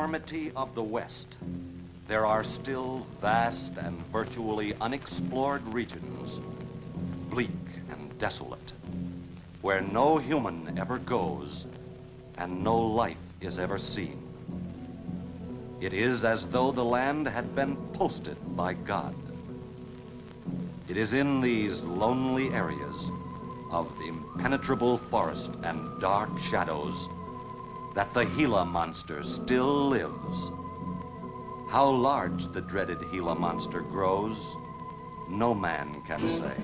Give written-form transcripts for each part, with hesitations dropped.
enormity of the West, there are still vast and virtually unexplored regions, bleak and desolate, where no human ever goes and no life is ever seen. It is as though the land had been posted by God. It is in these lonely areas of impenetrable forest and dark shadows that the Gila monster still lives. How large the dreaded Gila monster grows, no man can say.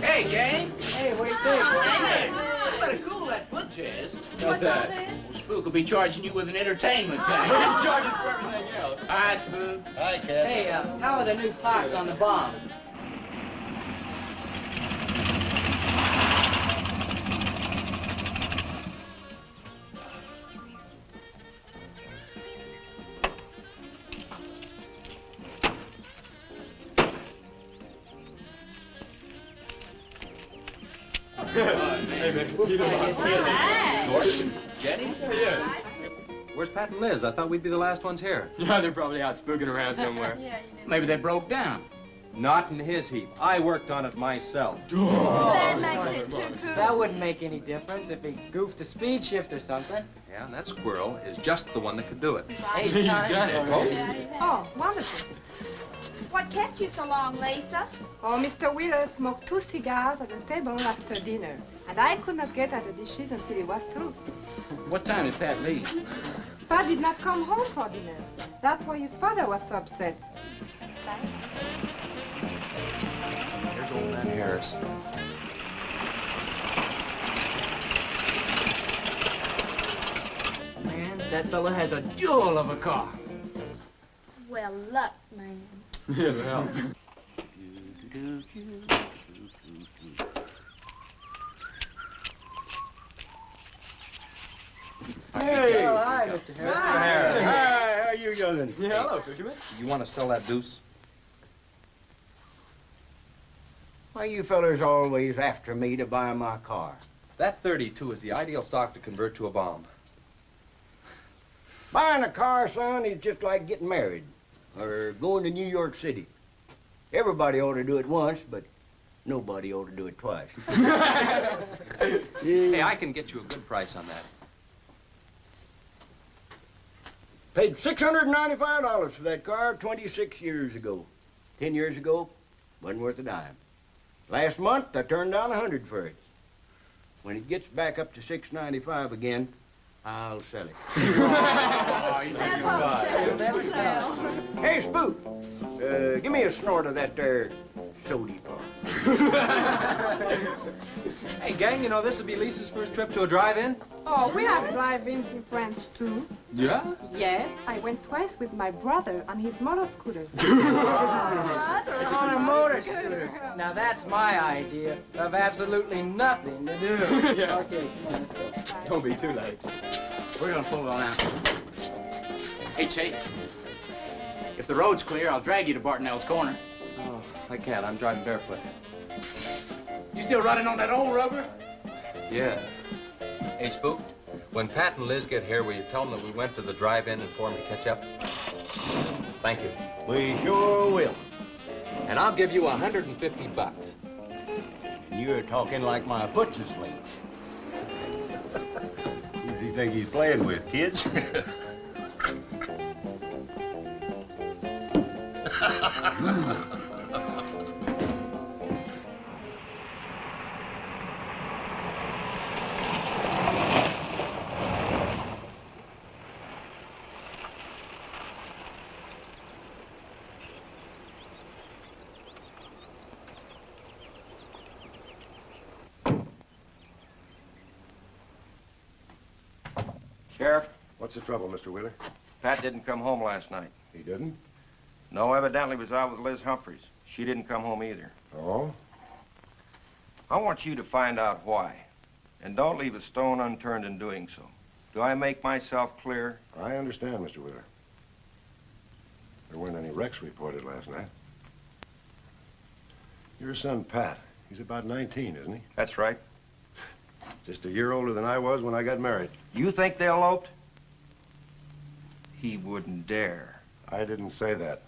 Hey, gang. Hey, what do you think? Hey, you better cool that foot, Jazz. What's that? Well, Spook will be charging you with an entertainment tax. We're charging for everything else. Hi, Spook. Hi, Kid. Hey, how are the new parts on the bomb? Hey, man. Jenny? Yeah. Where's Pat and Liz? I thought we'd be the last ones here. Yeah, they're probably out spooking around somewhere. Maybe they broke down. Not in his heap. I worked on it myself. That makes it too cool. That wouldn't make any difference if he goofed a speed shift or something. Yeah, and that squirrel is just the one that could do it. 8 times already. Oh, wonderful. What kept you so long, Lisa? Oh, Mr. Wheeler smoked 2 cigars at the table after dinner, and I could not get at the dishes until he was through. What time did Pat leave? Pat did not come home for dinner. That's why his father was so upset. Here's old man Harris. Man, that fella has a jewel of a car. Well, luck, man. Yeah, well. Hey! Oh, hi, Mr. Harris. Mr. Harris. Hi, how you doing? Yeah, hello, Fisherman. You want to sell that deuce? Why you fellers always after me to buy my car? That 32 is the ideal stock to convert to a bomb. Buying a car, son, is just like getting married or going to New York City. Everybody ought to do it once, but nobody ought to do it twice. Hey, I can get you a good price on that. Paid $695 for that car 26 years ago. 10 years ago, wasn't worth a dime. Last month, I turned down $100 for it. When it gets back up to $695 again, I'll sell it. Oh, you think you'll buy it. Never sell. Hey, Spook, Give me a snort of that there sody pop. Hey, gang, you know, this will be Lisa's first trip to a drive-in. Oh, we have drive-ins in France, too. Yeah? Yes, I went twice with my brother on his motor scooter. On a motor scooter. Now that's my idea of absolutely nothing to do. Yeah. Okay, let's go. Don't be too late. We're gonna pull on out. Hey, Chase. If the road's clear, I'll drag you to Bartonell's corner. Oh, I can't. I'm driving barefoot. You still running on that old rubber? Yeah. Hey, Spook, when Pat and Liz get here, will you tell them that we went to the drive-in and for them to catch up? Thank you. We sure will. And I'll give you $150. You're talking like my foot's asleep. Who does he think he's playing with, kids? Sheriff, What's the trouble, Mr. Wheeler? Pat didn't come home last night. He didn't? No, evidently was out with Liz Humphreys. She didn't come home either. Oh? I want you to find out why. And don't leave a stone unturned in doing so. Do I make myself clear? I understand, Mr. Wheeler. There weren't any wrecks reported last night. Your son, Pat, he's about 19, isn't he? That's right. Just a year older than I was when I got married. You think they eloped? He wouldn't dare. I didn't say that.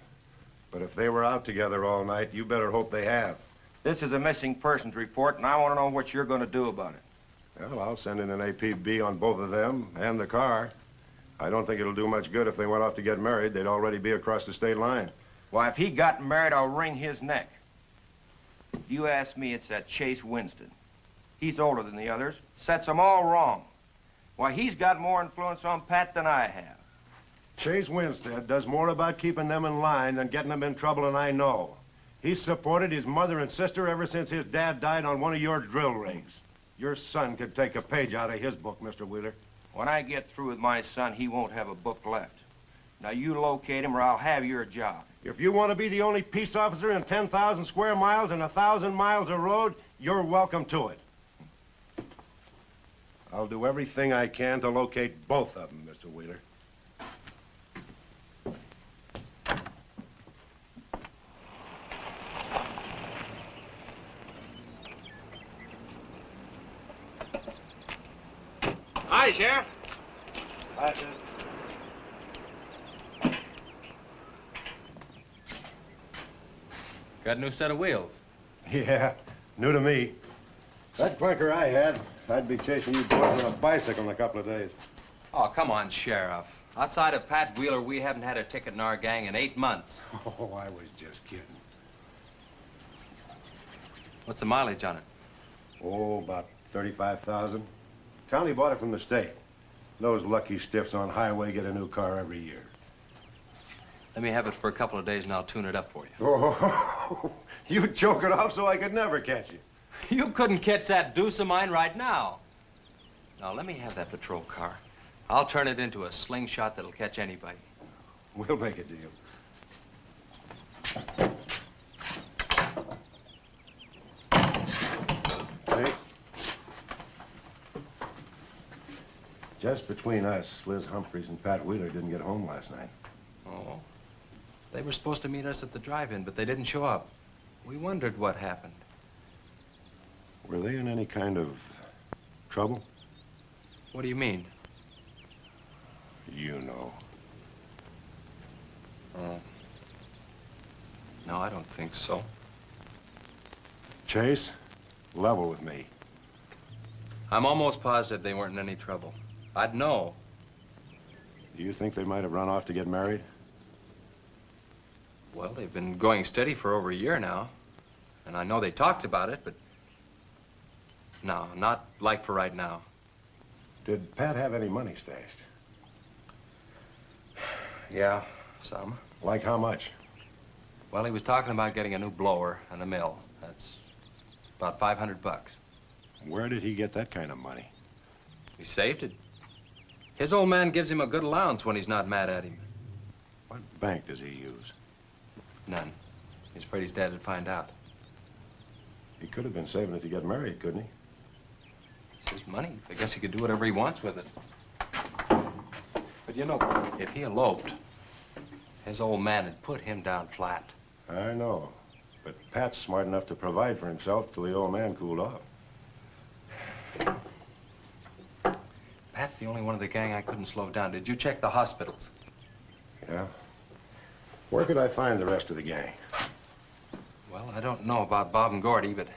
But if they were out together all night, you better hope they have. This is a missing persons report, and I want to know what you're going to do about it. Well, I'll send in an APB on both of them and the car. I don't think it'll do much good if they went off to get married. They'd already be across the state line. Why, if he got married, I'll wring his neck. You ask me, it's that Chase Winstead. He's older than the others. Sets them all wrong. Why, he's got more influence on Pat than I have. Chase Winstead does more about keeping them in line than getting them in trouble than I know. He's supported his mother and sister ever since his dad died on one of your drill rigs. Your son could take a page out of his book, Mr. Wheeler. When I get through with my son, he won't have a book left. Now, you locate him or I'll have your job. If you want to be the only peace officer in 10,000 square miles and 1,000 miles of road, you're welcome to it. I'll do everything I can to locate both of them, Mr. Wheeler. Hi, Sheriff. Hi, sir. Got a new set of wheels. Yeah, new to me. That clunker I had, I'd be chasing you boys on a bicycle in a couple of days. Oh, come on, Sheriff. Outside of Pat Wheeler, we haven't had a ticket in our gang in 8 months. Oh, I was just kidding. What's the mileage on it? Oh, about 35,000. County bought it from the state. Those lucky stiffs on highway get a new car every year. Let me have it for a couple of days and I'll tune it up for you. Oh, you choke it off so I could never catch you. You couldn't catch that deuce of mine right now. Now, let me have that patrol car. I'll turn it into a slingshot that'll catch anybody. We'll make a deal. Hey. Just between us, Liz Humphreys and Pat Wheeler didn't get home last night. Oh. They were supposed to meet us at the drive-in, but they didn't show up. We wondered what happened. Were they in any kind of trouble? What do you mean? You know. Oh. No, I don't think so. Chase, level with me. I'm almost positive they weren't in any trouble. I'd know. Do you think they might have run off to get married? Well, they've been going steady for over a year now. And I know they talked about it, but... No, not like for right now. Did Pat have any money stashed? Yeah, some. Like how much? Well, he was talking about getting a new blower and a mill. That's about $500. Where did he get that kind of money? He saved it. His old man gives him a good allowance when he's not mad at him. What bank does he use? None. He's afraid his dad would find out. He could have been saving it to get married, couldn't he? It's his money. I guess he could do whatever he wants with it. But you know, if he eloped, his old man had put him down flat. I know. But Pat's smart enough to provide for himself till the old man cooled off. Pat's the only one of the gang I couldn't slow down. Did you check the hospitals? Yeah. Where could I find the rest of the gang? Well, I don't know about Bob and Gordy, but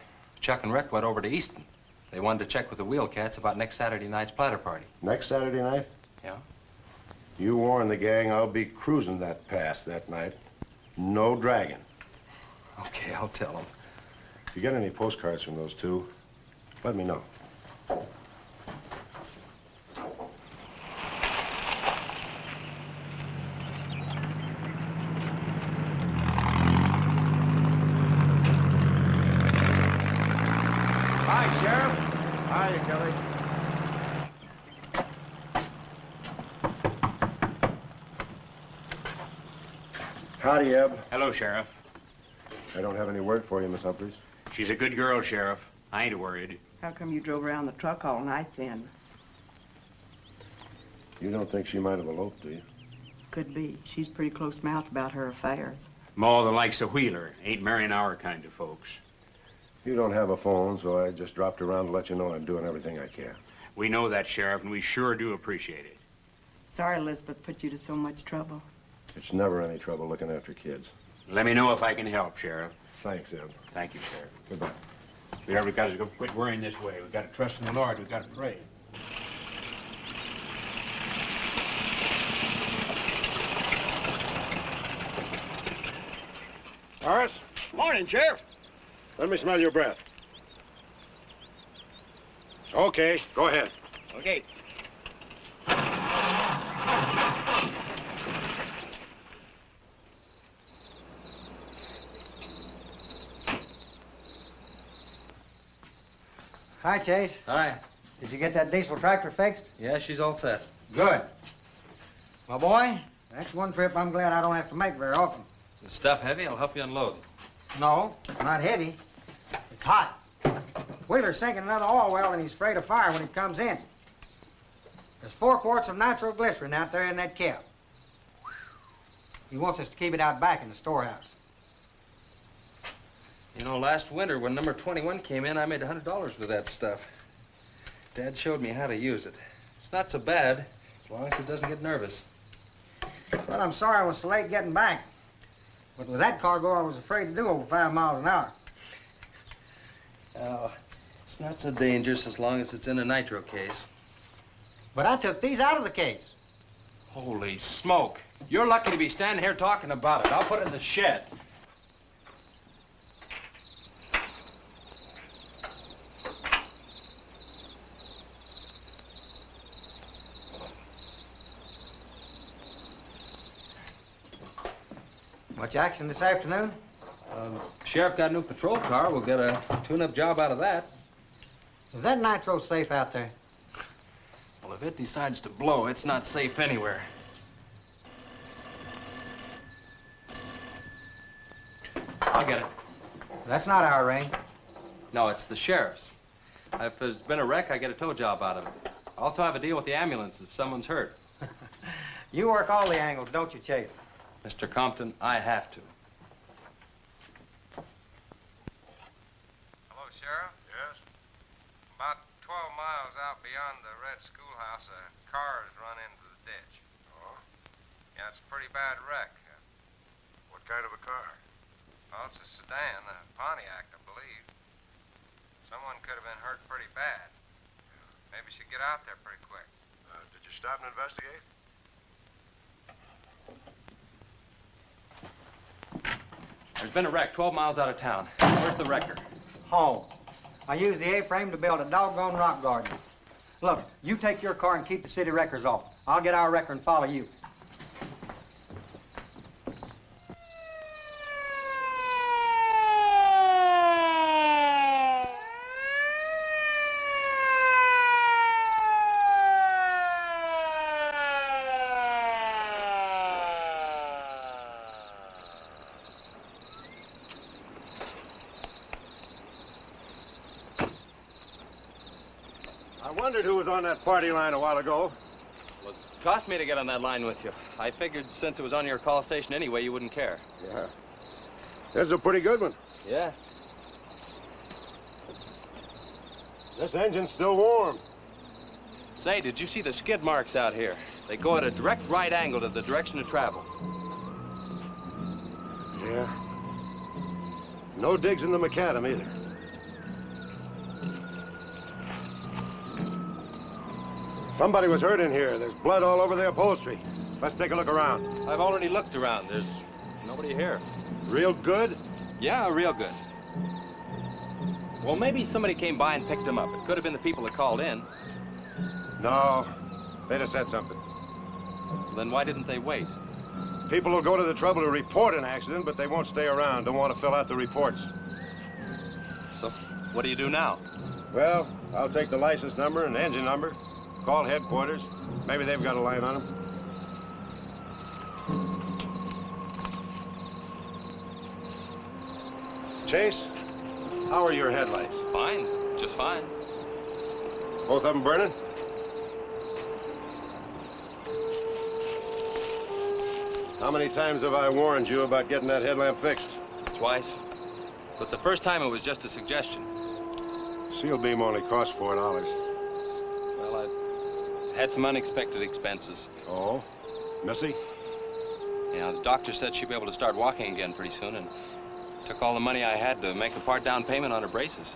Chuck and Rick went over to Easton. They wanted to check with the Wheel Cats about next Saturday night's platter party. Next Saturday night? Yeah? You warn the gang I'll be cruising that pass that night. No dragging. Okay, I'll tell them. If you get any postcards from those two, let me know. Hi, Sheriff. Hiya, Kelly. Howdy, Eb. Hello, Sheriff. I don't have any word for you, Miss Humphreys. She's a good girl, Sheriff. I ain't worried. How come you drove around the truck all night then? You don't think she might have eloped, do you? Could be. She's pretty close-mouthed about her affairs. Ma, the likes of Wheeler, ain't marrying our kind of folks. You don't have a phone, so I just dropped around to let you know I'm doing everything I can. We know that, Sheriff, and we sure do appreciate it. Sorry Elizabeth put you to so much trouble. It's never any trouble looking after kids. Let me know if I can help, Sheriff. Thanks, Eb. Thank you, Sheriff. Goodbye. We ever got to quit worrying this way. We've got to trust in the Lord. We've got to pray. Horace? Morning, Sheriff. Let me smell your breath. Okay, go ahead. Okay. Hi, Chase. Hi. Did you get that diesel tractor fixed? Yeah, she's all set. Good. My boy, that's one trip I'm glad I don't have to make very often. The stuff heavy? I'll help you unload. No, not heavy. It's hot. Wheeler's sinking another oil well and he's afraid of fire when he comes in. There's 4 quarts of nitroglycerin out there in that cap. He wants us to keep it out back in the storehouse. You know, last winter when number 21 came in, I made $100 with that stuff. Dad showed me how to use it. It's not so bad, as long as it doesn't get nervous. Well, I'm sorry I was so late getting back. But with that cargo, I was afraid to do over 5 miles an hour. Oh, it's not so dangerous as long as it's in a nitro case. But I took these out of the case. Holy smoke. You're lucky to be standing here talking about it. I'll put it in the shed. Much action this afternoon? Sheriff got a new patrol car. We'll get a tune-up job out of that. Is that nitro safe out there? Well, if it decides to blow, it's not safe anywhere. I'll get it. That's not our range. No, it's the sheriff's. If there's been a wreck, I get a tow job out of it. I also have a deal with the ambulance if someone's hurt. You work all the angles, don't you, Chase? Mr. Compton, I have to. Hello, Sheriff? Yes? About 12 miles out beyond the red schoolhouse, a car has run into the ditch. Oh? Yeah, it's a pretty bad wreck. What kind of a car? Well, it's a sedan, a Pontiac, I believe. Someone could have been hurt pretty bad. Maybe you should get out there pretty quick. Did you stop and investigate? There's been a wreck 12 miles out of town. Where's the wrecker? Home. I used the A-frame to build a doggone rock garden. Look, you take your car and keep the city wreckers off. I'll get our wrecker and follow you. I wondered who was on that party line a while ago. Well, it cost me to get on that line with you. I figured since it was on your call station anyway, you wouldn't care. Yeah. This is a pretty good one. Yeah. This engine's still warm. Say, did you see the skid marks out here? They go at a direct right angle to the direction of travel. Yeah. No digs in the macadam either. Somebody was hurt in here. There's blood all over the upholstery. Let's take a look around. I've already looked around. There's nobody here. Real good? Yeah, real good. Well, maybe somebody came by and picked them up. It could have been the people that called in. No. They'd have said something. Then why didn't they wait? People will go to the trouble to report an accident, but they won't stay around. Don't want to fill out the reports. So, what do you do now? Well, I'll take the license number and engine number, call headquarters. Maybe they've got a line on them. Chase, how are your headlights? Fine, just fine. Both of them burning? How many times have I warned you about getting that headlamp fixed? Twice. But the first time it was just a suggestion. Seal beam only cost $4. Well, I've had some unexpected expenses. Oh? Missy? Yeah, the doctor said she'd be able to start walking again pretty soon, and took all the money I had to make a part down payment on her braces.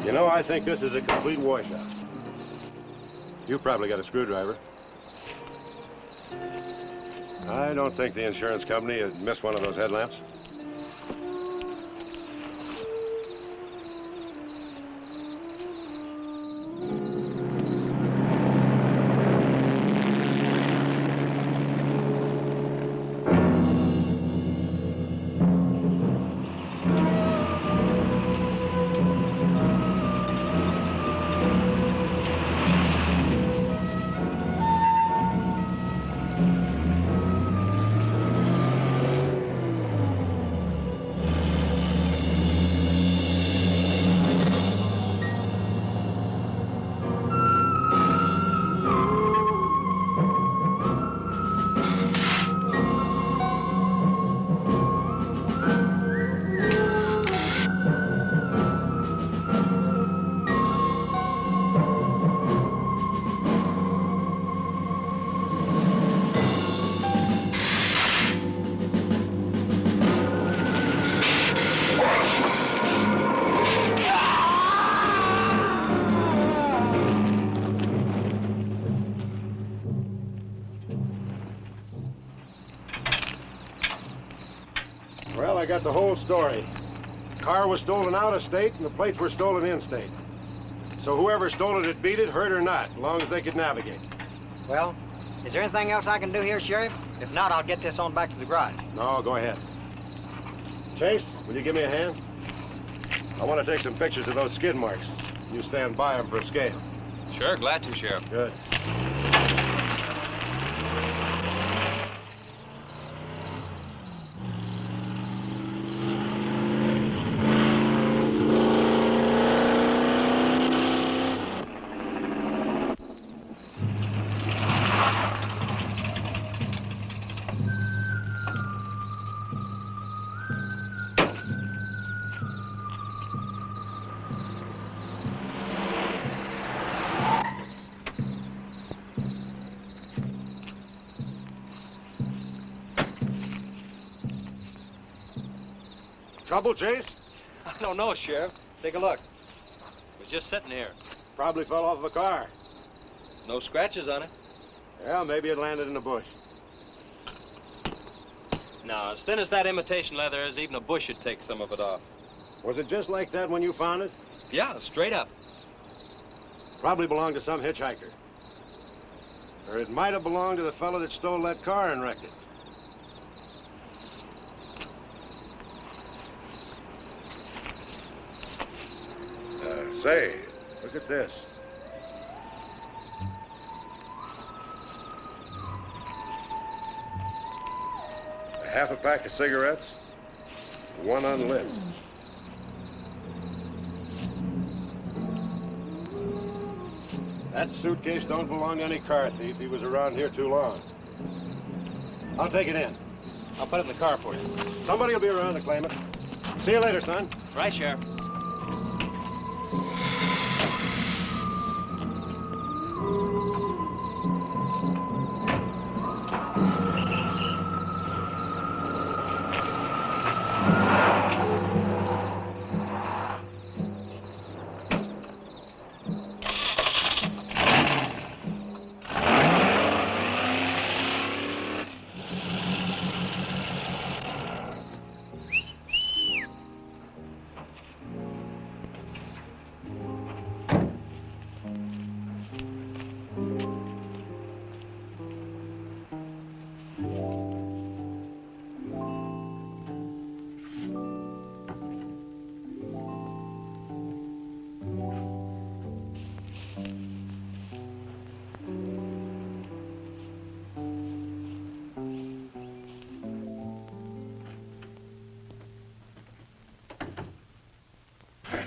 You know, I think this is a complete washout. You probably got a screwdriver. I don't think the insurance company had missed one of those headlamps. Well, I got the whole story. The car was stolen out of state, and the plates were stolen in state. So whoever stole it, beat it, hurt or not, as long as they could navigate. Well, is there anything else I can do here, Sheriff? If not, I'll get this on back to the garage. No, go ahead. Chase, will you give me a hand? I want to take some pictures of those skid marks. You stand by them for a scale. Sure, glad to, Sheriff. Good. Trouble, Chase? I don't know, Sheriff. Take a look. It was just sitting here. Probably fell off the car. No scratches on it. Yeah, maybe it landed in a bush. No, as thin as that imitation leather is, even a bush would take some of it off. Was it just like that when you found it? Yeah, straight up. Probably belonged to some hitchhiker. Or it might have belonged to the fellow that stole that car and wrecked it. Say, look at this. A half a pack of cigarettes, one unlit. That suitcase don't belong to any car thief. He was around here too long. I'll take it in. I'll put it in the car for you. Somebody will be around to claim it. See you later, son. Right, Sheriff.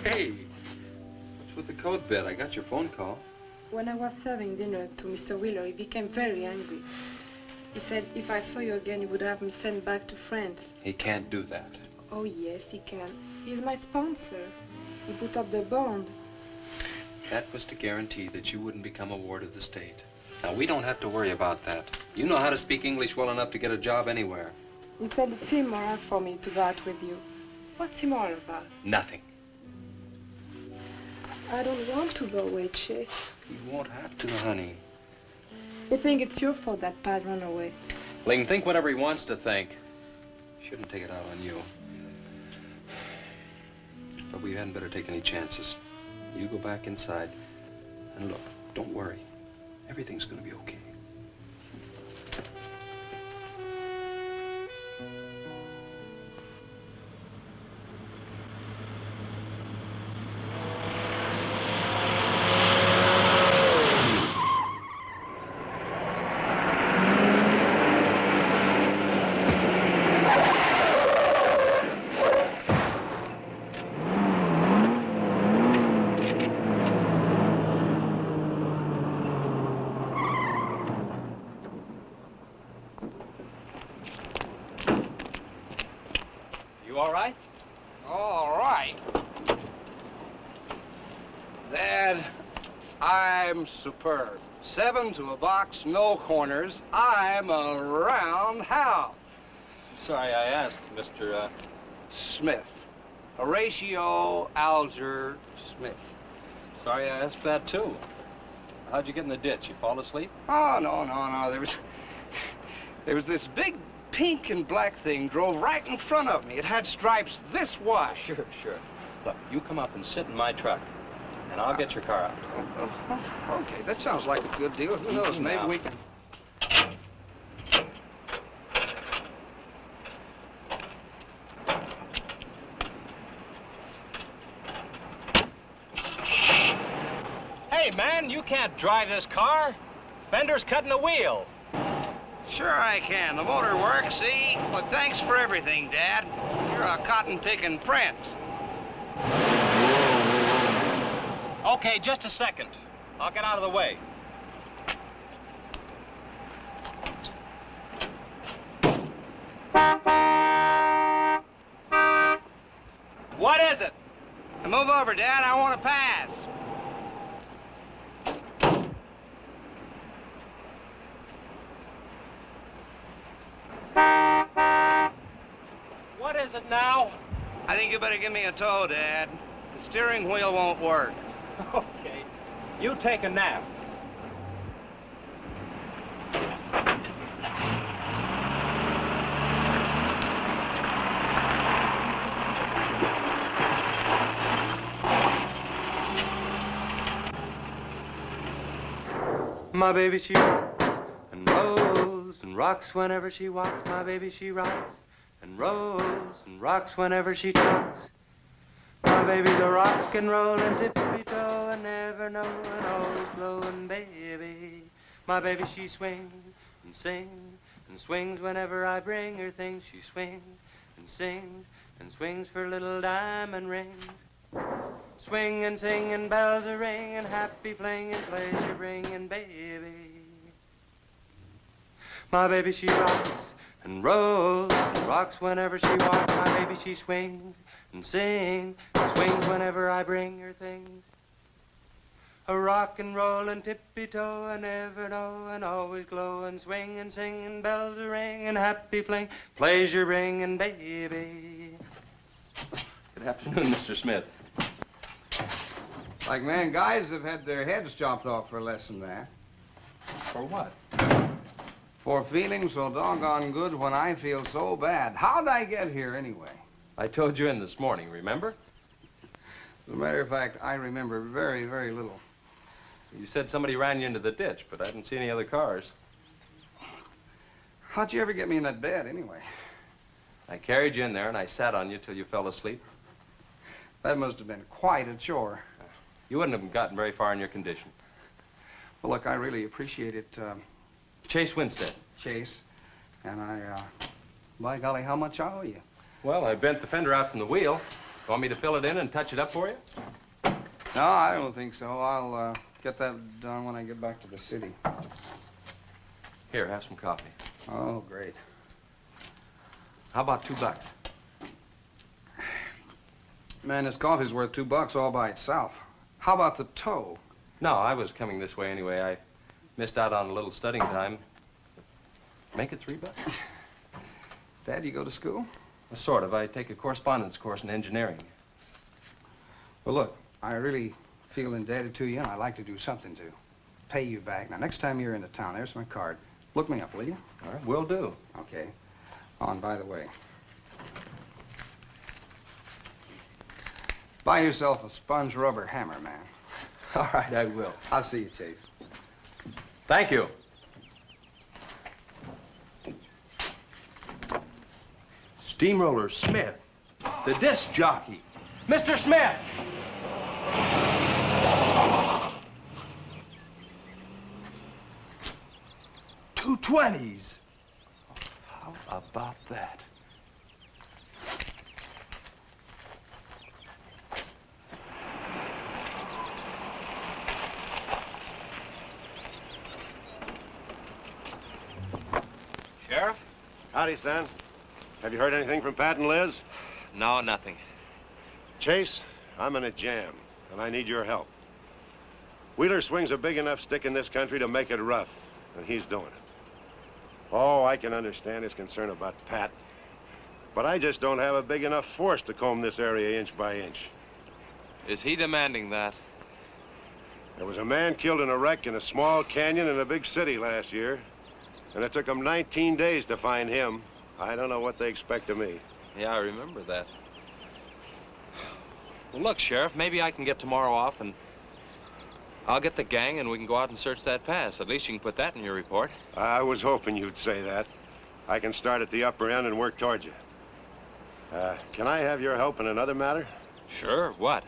Hey, what's with the coat bed? I got your phone call. When I was serving dinner to Mr. Wheeler, he became very angry. He said if I saw you again, he would have me sent back to France. He can't do that. Oh, yes, he can. He's my sponsor. He put up the bond. That was to guarantee that you wouldn't become a ward of the state. Now, we don't have to worry about that. You know how to speak English well enough to get a job anywhere. He said it's immoral for me to go out with you. What's immoral about? Nothing. I don't want to go away, Chase. You won't have to, honey. You think it's your fault that Pat ran away? Well, he can think whatever he wants to think. Shouldn't take it out on you. But we hadn't better take any chances. You go back inside, and look, don't worry. Everything's gonna be okay. All right? All right. Dad, I'm superb. 7 to a box, no corners. I'm a roundhouse. Sorry I asked, Mr. Smith. Horatio Alger Smith. Sorry I asked that, too. How'd you get in the ditch? You fall asleep? Oh, no. There was this big pink and black thing drove right in front of me. It had stripes this wide. Sure. Look, you come up and sit in my truck, and I'll get your car out. Okay, that sounds like a good deal. Who knows, maybe we can... Hey, man, you can't drive this car. Fender's cutting the wheel. Sure I can. The motor works, see? But thanks for everything, Dad. You're a cotton-picking prince. Okay, just a second. I'll get out of the way. What is it? Now move over, Dad. I want to pass. What is it now? I think you better give me a tow, Dad. The steering wheel won't work. Okay. You take a nap. My baby, she rocks and rolls and rocks whenever she walks. My baby, she rocks and rolls and rocks whenever she talks. My baby's a rock and rollin' tippy-toe and never knowin', always blowin' baby. My baby, she swings and sings and swings whenever I bring her things. She swings and sings and swings for little diamond rings. swinging, singing, bells are ringing, happy flinging, pleasure bringing, baby. My baby, she rocks and rolls and rocks whenever she walks. My baby, she swings and sings and swings whenever I bring her things. A rock and roll and tippy-toe and ever know and always glow and swing and sing and bells a ring and happy fling, pleasure bringing, baby. Good afternoon, Mr. Smith. Like man, guys have had their heads chopped off for less than that. For what? For feeling so doggone good when I feel so bad. How'd I get here anyway? I told you in this morning, remember? As a matter of fact, I remember very, very little. You said somebody ran you into the ditch, but I didn't see any other cars. How'd you ever get me in that bed anyway? I carried you in there and I sat on you till you fell asleep. That must have been quite a chore. You wouldn't have gotten very far in your condition. Well, look, I really appreciate it. Chase Winstead. Chase. And by golly, how much I owe you? Well, I bent the fender out from the wheel. Want me to fill it in and touch it up for you? No, I don't think so. I'll get that done when I get back to the city. Here, have some coffee. Oh, great. How about $2? Man, this coffee's worth $2 all by itself. How about the tow? No, I was coming this way anyway. I missed out on a little studying time. Make it $3. Dad, you go to school? Sort of. I take a correspondence course in engineering. Well, look, I really feel indebted to you, and I'd like to do something to pay you back. Now, next time you're in the town, there's my card. Look me up, will you? All right, will do. Okay. Oh, and by the way, buy yourself a sponge rubber hammer, man. All right, I will. I'll see you, Chase. Thank you. Steamroller Smith, the disc jockey. Mr. Smith! $2.20s. How about that? Sheriff? Howdy, son. Have you heard anything from Pat and Liz? No, nothing. Chase, I'm in a jam, and I need your help. Wheeler swings a big enough stick in this country to make it rough, and he's doing it. Oh, I can understand his concern about Pat, but I just don't have a big enough force to comb this area inch by inch. Is he demanding that? There was a man killed in a wreck in a small canyon in a big city last year, and it took them 19 days to find him. I don't know what they expect of me. Yeah, I remember that. Well, look, Sheriff, maybe I can get tomorrow off and I'll get the gang and we can go out and search that pass. At least you can put that in your report. I was hoping you'd say that. I can start at the upper end and work towards you. Can I have your help in another matter? Sure, what?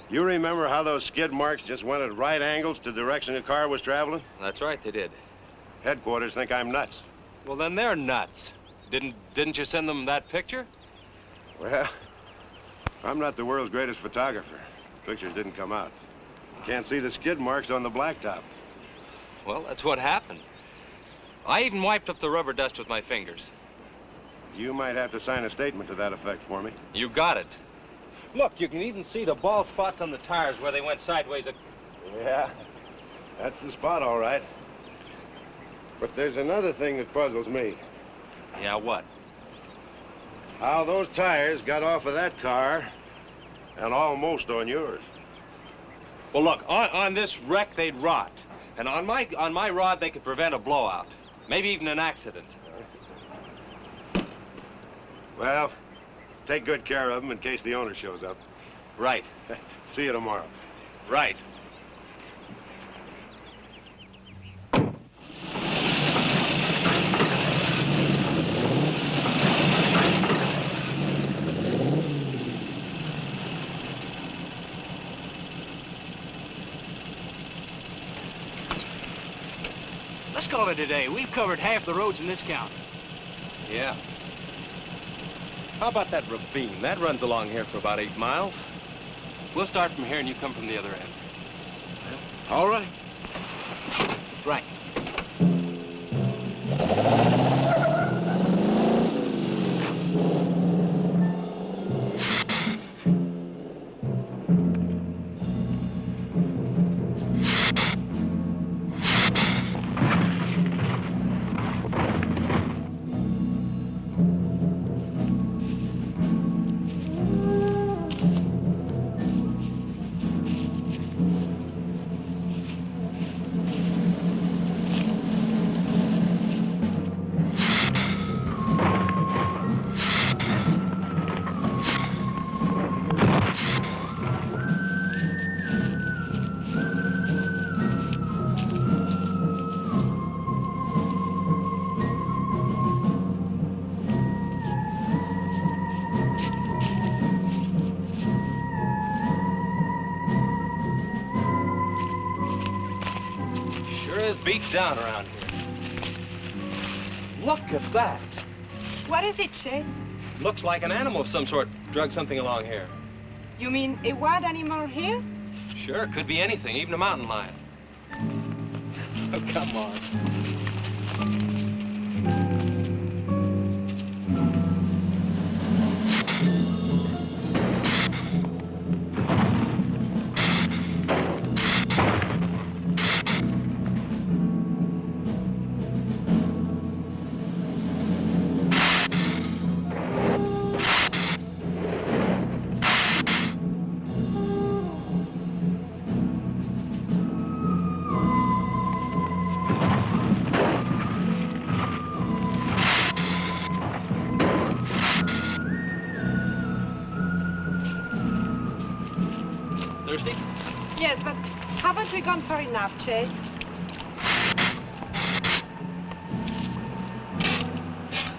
You remember how those skid marks just went at right angles to the direction the car was traveling? That's right, they did. Headquarters think I'm nuts. Well, then they're nuts. Didn't you send them that picture? Well, I'm not the world's greatest photographer. The pictures didn't come out. Can't see the skid marks on the blacktop. Well, that's what happened. I even wiped up the rubber dust with my fingers. You might have to sign a statement to that effect for me. You got it. Look, you can even see the bald spots on the tires where they went sideways. Yeah, that's the spot, all right. But there's another thing that puzzles me. Yeah, what? How those tires got off of that car and almost on yours. Well, look, on this wreck, they'd rot. And on my rod, they could prevent a blowout. Maybe even an accident. Well, take good care of them in case the owner shows up. Right. See you tomorrow. Right. Let's call it a day. We've covered half the roads in this county. Yeah. How about that ravine? That runs along here for about 8 miles. We'll start from here and you come from the other end. All right. Right. Beat down around here. Look at that. What is it, Chase? Looks like an animal of some sort drug something along here. You mean a wild animal here? Sure, could be anything, even a mountain lion. Oh, come on. Thirsty? Yes, but haven't we gone far enough, Chase?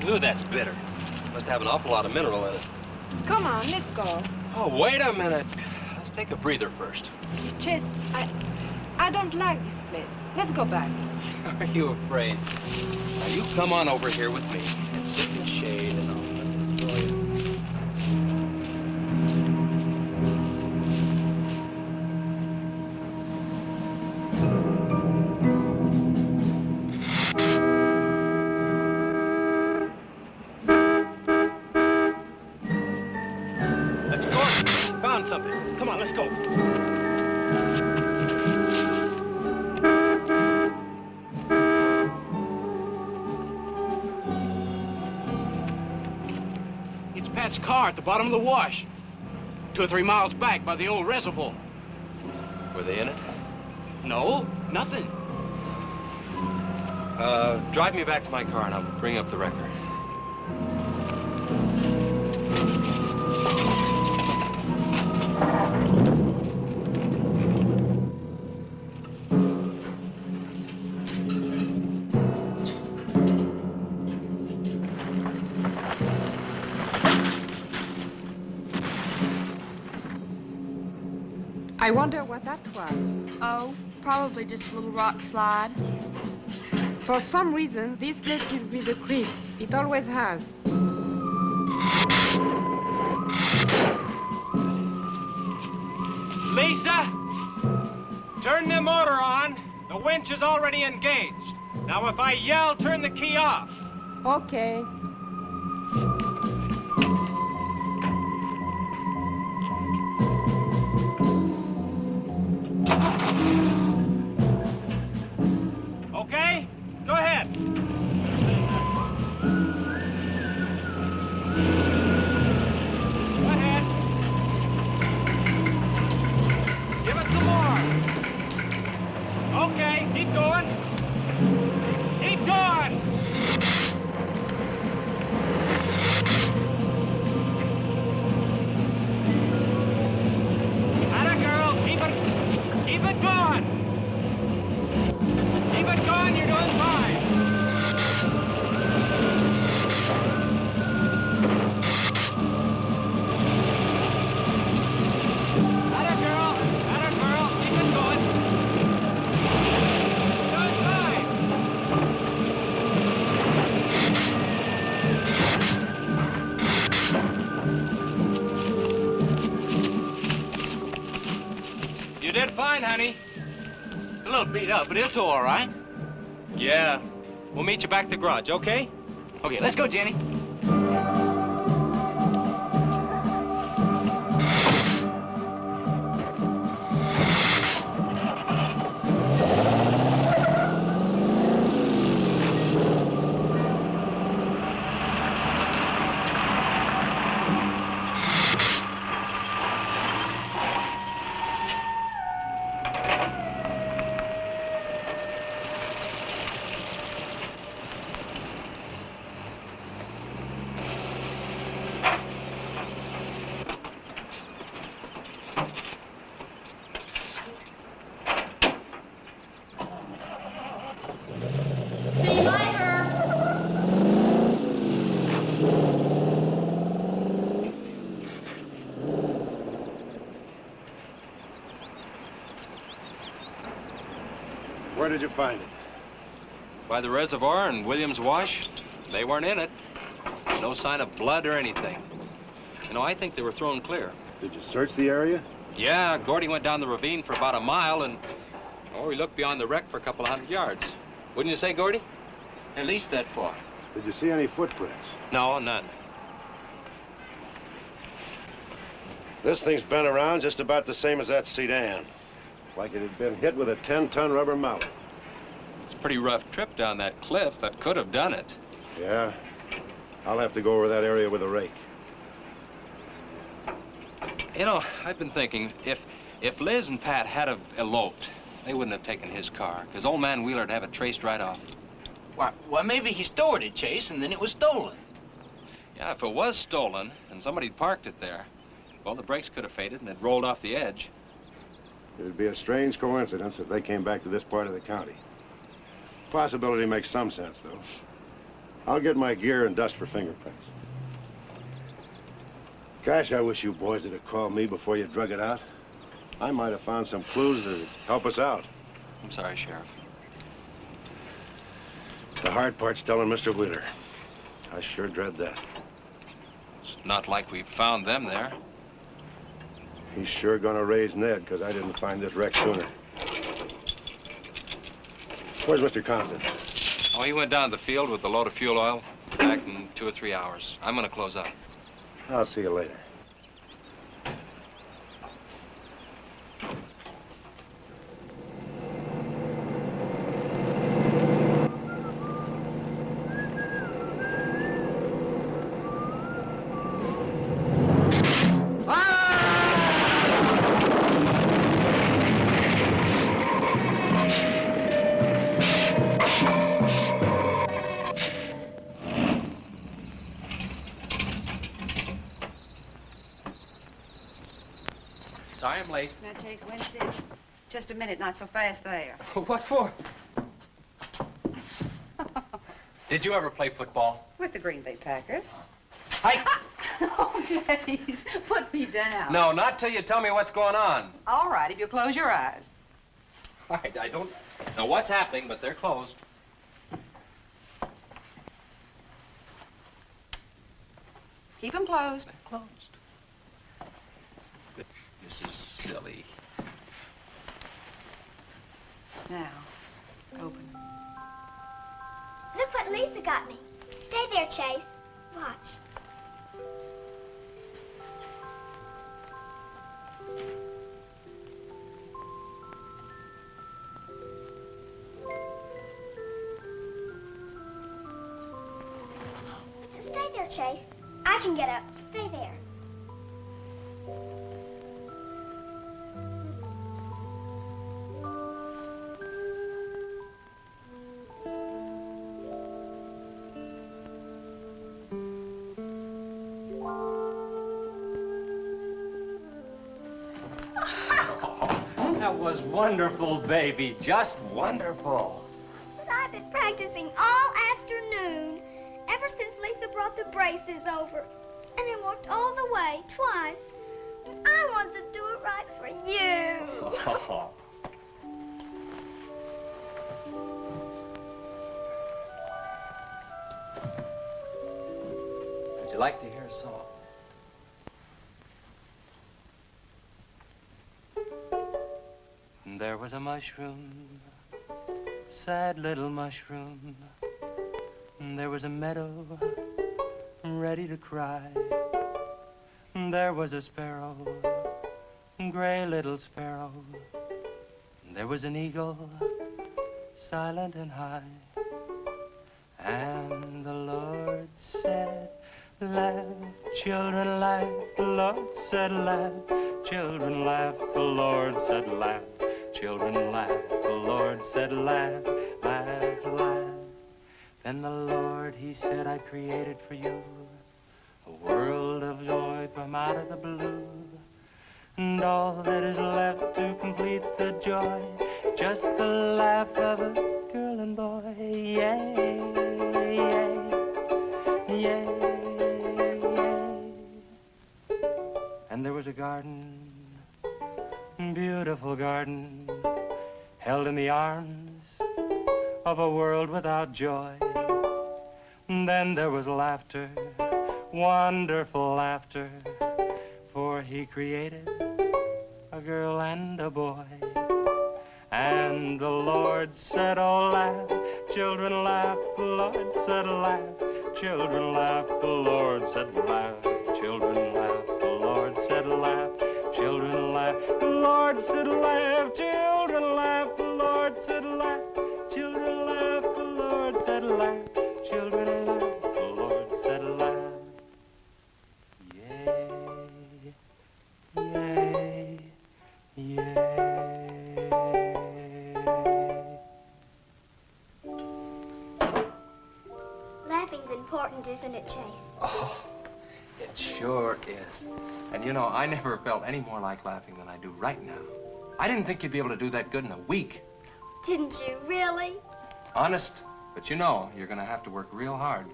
Ooh, that's bitter. Must have an awful lot of mineral in it. Come on, let's go. Oh, wait a minute. Let's take a breather first. Chase, I don't like this place. Let's go back. Are you afraid? Now, you come on over here with me and sit in the shade and I'll enjoy it. Something. Come on, let's go. It's Pat's car at the bottom of the wash. 2 or 3 miles back by the old reservoir. Were they in it? No, nothing. Drive me back to my car and I'll bring up the record. I wonder what that was. Oh, probably just a little rock slide. For some reason, this place gives me the creeps. It always has. Lisa! Turn the motor on. The winch is already engaged. Now, if I yell, turn the key off. Okay. Okay? Go ahead. Go ahead. Give it some more. Okay, keep going. Keep going. Atta girl, keep it going. Keep it going, you're doing fine. Atta girl, keep it going. You did fine, honey. It's a little beat up, but it'll tow all right. Yeah. We'll meet you back at the garage, okay? Okay, let's go, Jenny. See you later. Where did you find it? By the reservoir in Williams Wash. They weren't in it. No sign of blood or anything. You know, I think they were thrown clear. Did you search the area? Yeah, Gordy went down the ravine for about a mile and, oh, he looked beyond the wreck for a couple of 100 yards. Wouldn't you say, Gordy? At least that far. Did you see any footprints? No, none. This thing's been around just about the same as that sedan. Like it had been hit with a 10-ton rubber mallet. It's a pretty rough trip down that cliff. That could have done it. Yeah. I'll have to go over that area with a rake. You know, I've been thinking, if Liz and Pat had have eloped, they wouldn't have taken his car, because old man Wheeler'd have it traced right off. Why, maybe he stored it, Chase, and then it was stolen. Yeah, if it was stolen and somebody parked it there, well, the brakes could have faded and it rolled off the edge. It'd be a strange coincidence if they came back to this part of the county. Possibility makes some sense, though. I'll get my gear and dust for fingerprints. Gosh, I wish you boys would have called me before you drug it out. I might have found some clues that would help us out. I'm sorry, Sheriff. The hard part's telling Mr. Wheeler. I sure dread that. It's not like we found them there. He's sure gonna raise Ned, because I didn't find this wreck sooner. Where's Mr. Compton? Oh, he went down to the field with a load of fuel oil. Back in 2 or 3 hours. I'm gonna close up. I'll see you later. Sorry I'm late. Now, Chase Winstead, just a minute, not so fast there. What for? Did you ever play football? With the Green Bay Packers. Hey! Oh, please, put me down. No, not till you tell me what's going on. All right, if you close your eyes. All right, I don't know what's happening, but they're closed. Keep them closed. They're closed. This is silly. Now, open. Look what Lisa got me. Stay there, Chase. Watch. Stay there, Chase. I can get up. Stay there. That was wonderful, baby. Just wonderful. But I've been practicing all afternoon, ever since Lisa brought the braces over. And I walked all the way, twice. I wanted to do it right for you. Would you like to hear a song? There was a mushroom, sad little mushroom. There was a meadow ready to cry. There was a sparrow, gray little sparrow. There was an eagle, silent and high. And the Lord said, laugh, children, laugh. The Lord said, laugh, children, laugh. The Lord said, laugh, children, laugh. The Lord said, laugh, laugh, laugh. Then the Lord, he said, I created for you a world of joy from out of the blue. And all that is left to complete the joy, just the laugh of a girl and boy. Yay, yay, yay, yay. And there was a garden, beautiful garden, held in the arms of a world without joy. And then there was laughter, wonderful laughter, for he created a girl and a boy. And the Lord said, oh, laugh, children, laugh. The Lord said, laugh, children, laugh. The Lord said, laugh, children, laugh. The Lord said, laugh, children, laugh. The Lord said, laugh, children, laugh. The Lord said, laugh, children, laugh. The Lord said, laugh, children, laugh. The Lord said, laugh. Yay, yay, Laughing's important, isn't it, Chase? Oh, it sure is. And you know, I never felt any more like laughing than I do right now. I didn't think you'd be able to do that good in a week. Didn't you, really? Honest. But you know, you're gonna have to work real hard.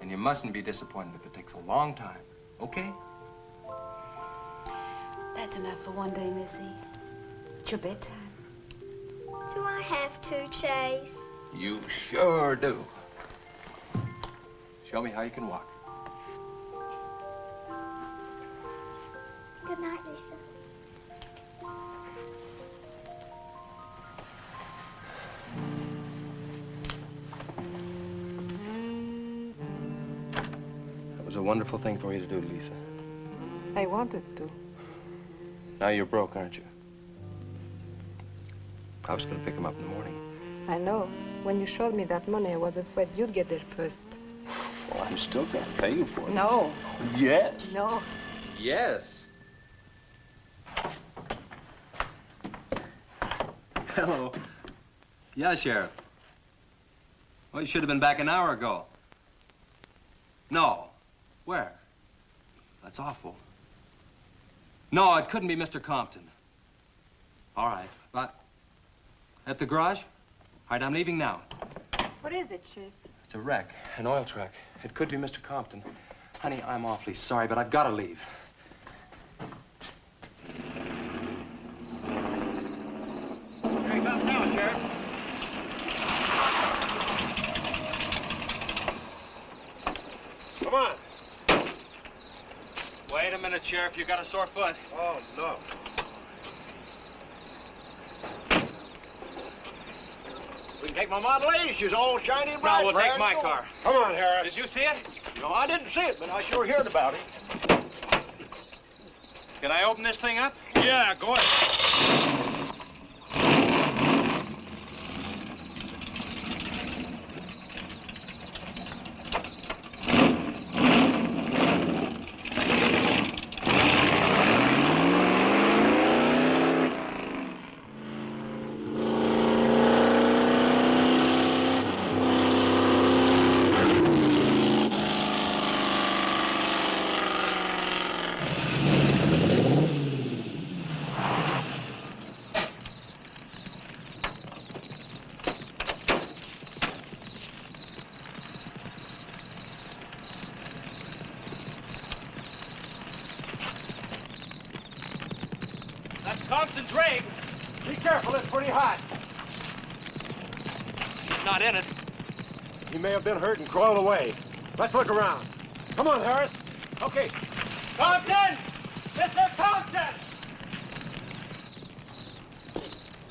And you mustn't be disappointed if it takes a long time, okay? That's enough for one day, Missy. It's your bedtime. Do I have to, Chase? You sure do. Show me how you can walk. Good night, Lisa. That was a wonderful thing for you to do, Lisa. I wanted to. Now you're broke, aren't you? I was going to pick him up in the morning. I know. When you showed me that money, I was afraid you'd get there first. Well, I'm still going to pay you for it. No. Yes. No. Yes. Hello. Yeah, Sheriff. Well, you should have been back an hour ago. No. Where? That's awful. No, it couldn't be Mr. Compton. All right, but at the garage? All right, I'm leaving now. What is it, Chase? It's a wreck, an oil truck. It could be Mr. Compton. Honey, I'm awfully sorry, but I've got to leave. Here he comes now, Sheriff. Come on. Wait a minute, Sheriff. You got a sore foot. Oh, no. We can take my Model A. She's all shiny and bright. No, we'll take brand my new. car. Come on, Harris. Did you see it? No, I didn't see it, but I sure heard about it. Can I open this thing up? Yeah, go ahead. Compton's rig. Be careful, it's pretty hot. He's not in it. He may have been hurt and crawled away. Let's look around. Come on, Harris. Okay. Compton! Mr. Compton!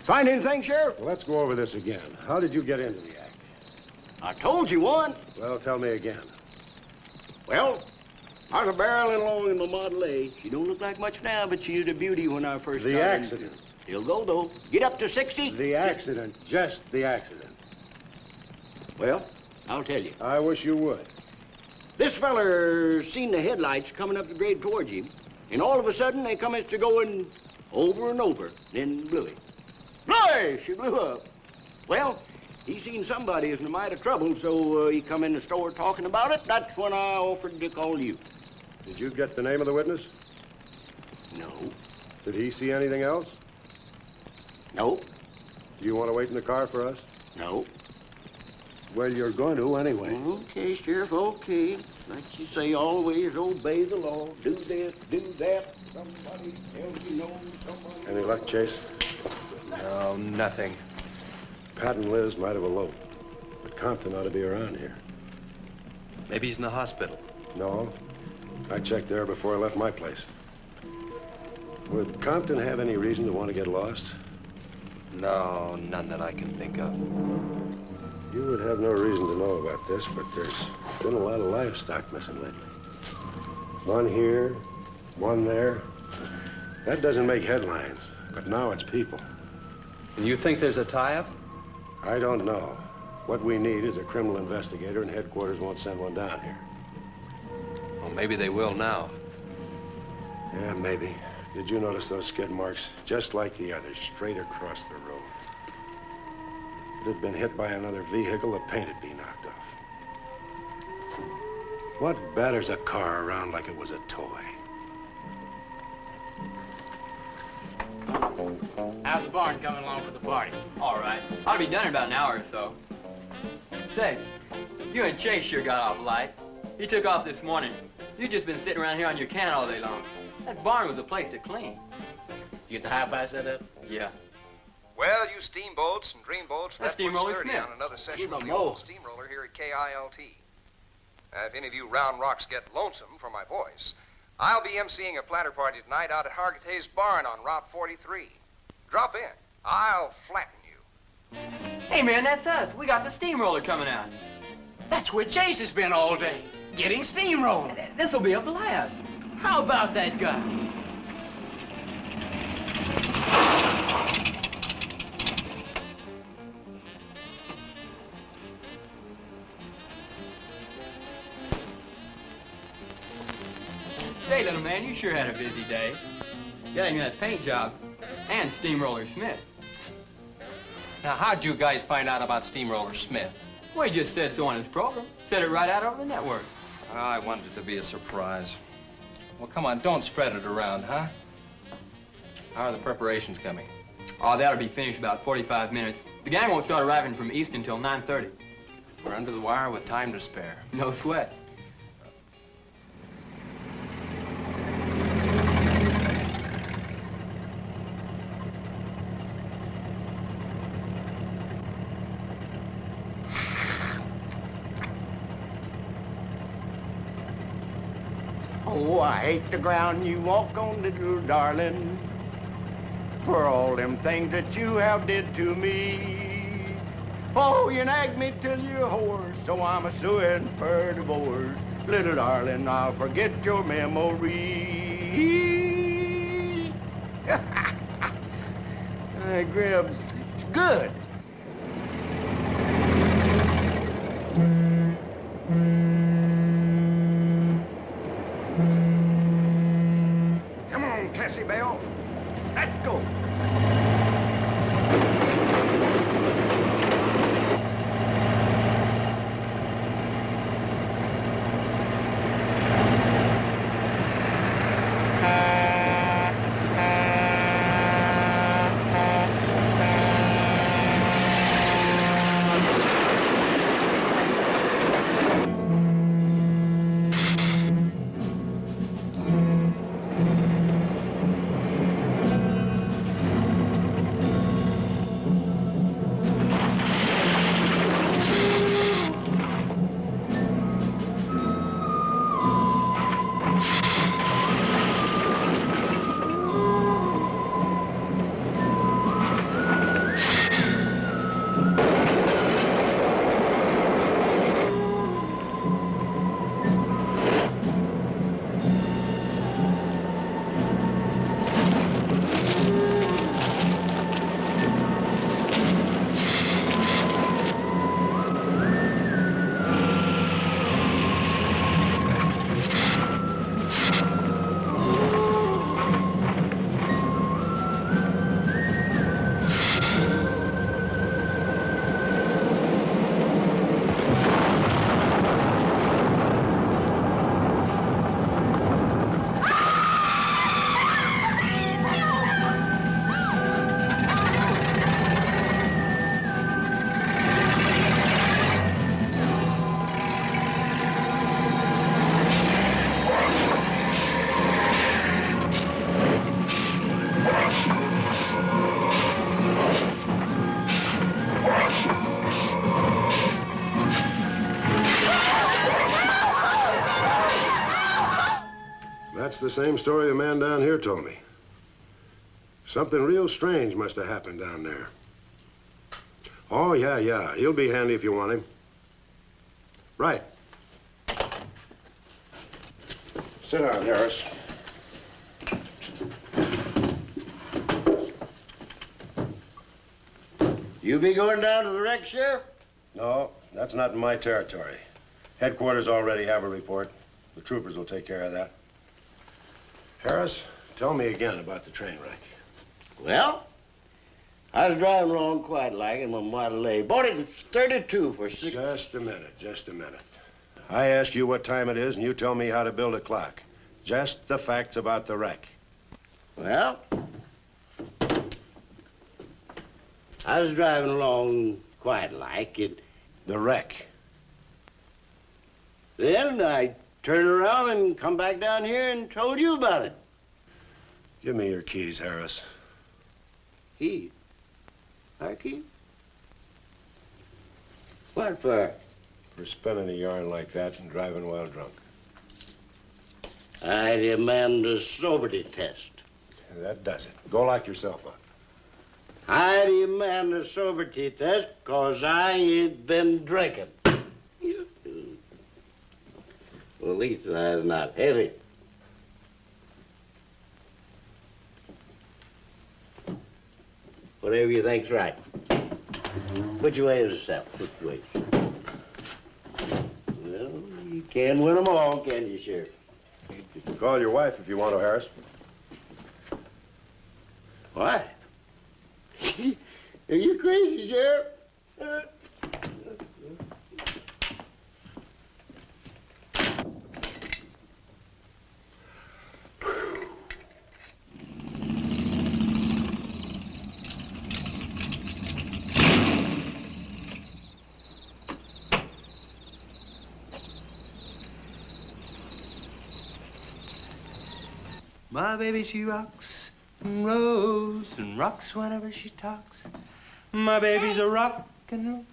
Find anything, Sheriff? Well, let's go over this again. How did you get into the act? I told you once. Well, tell me again. Well, I was barreling along in my Model A. She don't look like much now, but she was a beauty when I first The started. accident. He'll go, though. Get up to 60. The accident. Just the accident. Well, I'll tell you. I wish you would. This feller seen the headlights coming up the grade towards him, and all of a sudden they commenced to going over and over, then blew him. Bloy! She blew up. Well, he seen somebody was in a mite of trouble, so he come in the store talking about it. That's when I offered to call you. Did you get the name of the witness? No. Did he see anything else? No. Do you want to wait in the car for us? No. Well, you're going to anyway. Okay, Sheriff, okay. Like you say, always obey the law. Do this, do that. Somebody tells you no, somebody... Any luck, Chase? No, nothing. Pat and Liz might have eloped, but Compton ought to be around here. Maybe he's in the hospital. No. I checked there before I left my place. Would Compton have any reason to want to get lost? No, none that I can think of. You would have no reason to know about this, but there's been a lot of livestock missing lately. One here, one there. That doesn't make headlines, but now it's people. And you think there's a tie-up? I don't know. What we need is a criminal investigator, and headquarters won't send one down here. Well, maybe they will now. Yeah, maybe. Did you notice those skid marks? Just like the others, straight across the road. If it had been hit by another vehicle, the paint would be knocked off. What batters a car around like it was a toy? How's the barn coming along for the party? All right. Ought to be done in about an hour or so. Say, you and Chase sure got off light. He took off this morning. You just been sitting around here on your can all day long. That barn was a place to clean. Did you get the hi-fi set up? Yeah. Well, you steamboats and dreamboats, That's that puts Steamroller sturdy Smith. on another session Keep 'em of the low. old steamroller here at KILT. If any of you round rocks get lonesome for my voice, I'll be emceeing a platter party tonight out at Hargitay's Barn on Route 43. Drop in. I'll flatten you. Hey, man, that's us. We got the steamroller coming out. That's where Chase has been all day, getting steamrolled. This'll be a blast. How about that guy? Say, little man, you sure had a busy day. Getting that paint job and Steamroller Smith. Now, how'd you guys find out about Steamroller Smith? Well, he just said so on his program. Said it right out over the network. I wanted it to be a surprise. Well, come on, don't spread it around, huh? How are the preparations coming? Oh, that'll be finished about 45 minutes. The gang won't start arriving from East until 9:30. We're under the wire with time to spare. No sweat. Oh, I hate the ground you walk on, little darling, for all them things that you have did to me. Oh, you nagged me till you're hoarse, so I'm a-suing for divorce. Little darling, I'll forget your memory. Hey, Grim, it's good. Come on, Classy Belle. Let's go. the same story the man down here told me. Something real strange must have happened down there. Oh, yeah. He'll be handy if you want him. Right. Sit down, Harris. You be going down to the wreck, Sheriff? No, that's not in my territory. Headquarters already have a report. The troopers will take care of that. Harris, tell me again about the train wreck. Well, I was driving along quite like in my Model A. Bought it in 32 for six... Just a minute. I ask you what time it is, and you tell me how to build a clock. Just the facts about the wreck. Well, I was driving along quite like it. The wreck. Then I turned around and come back down here and told you about it. Give me your keys, Harris. Keys? Our keys? What for? For spinning a yarn like that and driving while drunk. I demand a sobriety test. That does it. Go lock yourself up. I demand a sobriety test because I ain't been drinking. Well, at least I'm not heavy. Whatever you think's right. Which way is the south? Which way? Well, you can't win them all, can you, Sheriff? You can call your wife if you want to, Harris. Why? Are you crazy, Sheriff? My baby, she rocks and rolls and rocks whenever she talks. My baby's a rock and roll.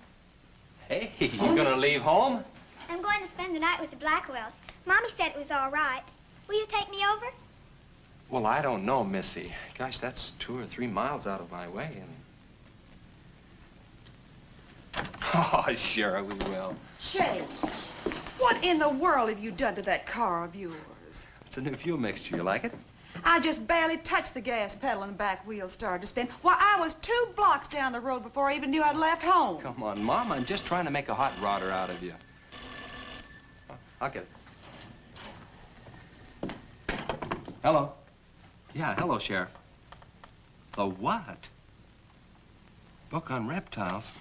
Hey, you gonna leave home? I'm going to spend the night with the Blackwells. Mommy said it was all right. Will you take me over? Well, I don't know, Missy. Gosh, that's 2 or 3 miles out of my way, and... Oh, sure, we will. Chase, what in the world have you done to that car of yours? It's a new fuel mixture. You like it? I just barely touched the gas pedal and the back wheel started to spin. Why, I was 2 blocks down the road before I even knew I'd left home. Come on, Mom. I'm just trying to make a hot rodder out of you. I'll get it. Hello. Yeah, hello, Sheriff. The what? Book on reptiles?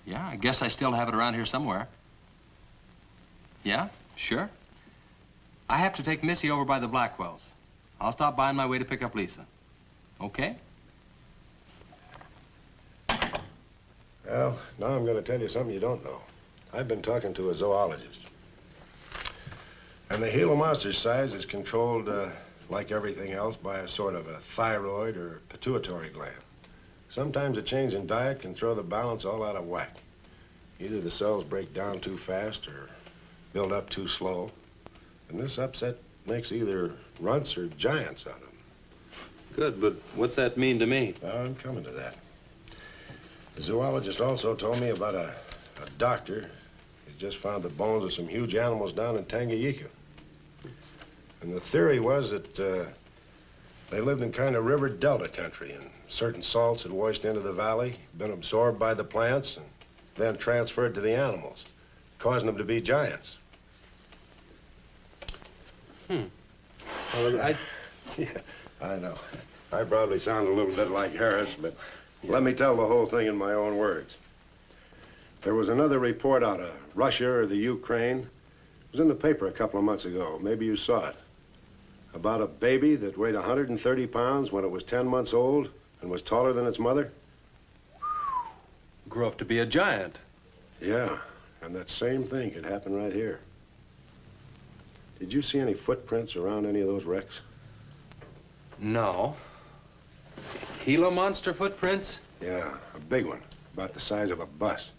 Yeah, I guess I still have it around here somewhere. Yeah, sure. I have to take Missy over by the Blackwells. I'll stop by on my way to pick up Lisa. Okay? Well, now I'm going to tell you something you don't know. I've been talking to a zoologist. And the Gila monster's size is controlled, like everything else, by a sort of a thyroid or pituitary gland. Sometimes a change in diet can throw the balance all out of whack. Either the cells break down too fast or build up too slow. And this upset makes either runts or giants out of them. Good, but what's that mean to me? Well, I'm coming to that. The zoologist also told me about a doctor. He's just found the bones of some huge animals down in Tanganyika. And the theory was that they lived in kind of river delta country, and certain salts had washed into the valley, been absorbed by the plants, and then transferred to the animals, causing them to be giants. Well, Yeah, I know. I probably sound a little bit like Harris, but let me tell the whole thing in my own words. There was another report out of Russia or the Ukraine. It was in the paper a couple of months ago. Maybe you saw it. About a baby that weighed 130 pounds when it was 10 months old and was taller than its mother. grew up to be a giant. Yeah, and that same thing could happen right here. Did you see any footprints around any of those wrecks? No. Gila monster footprints? Yeah, a big one, about the size of a bus.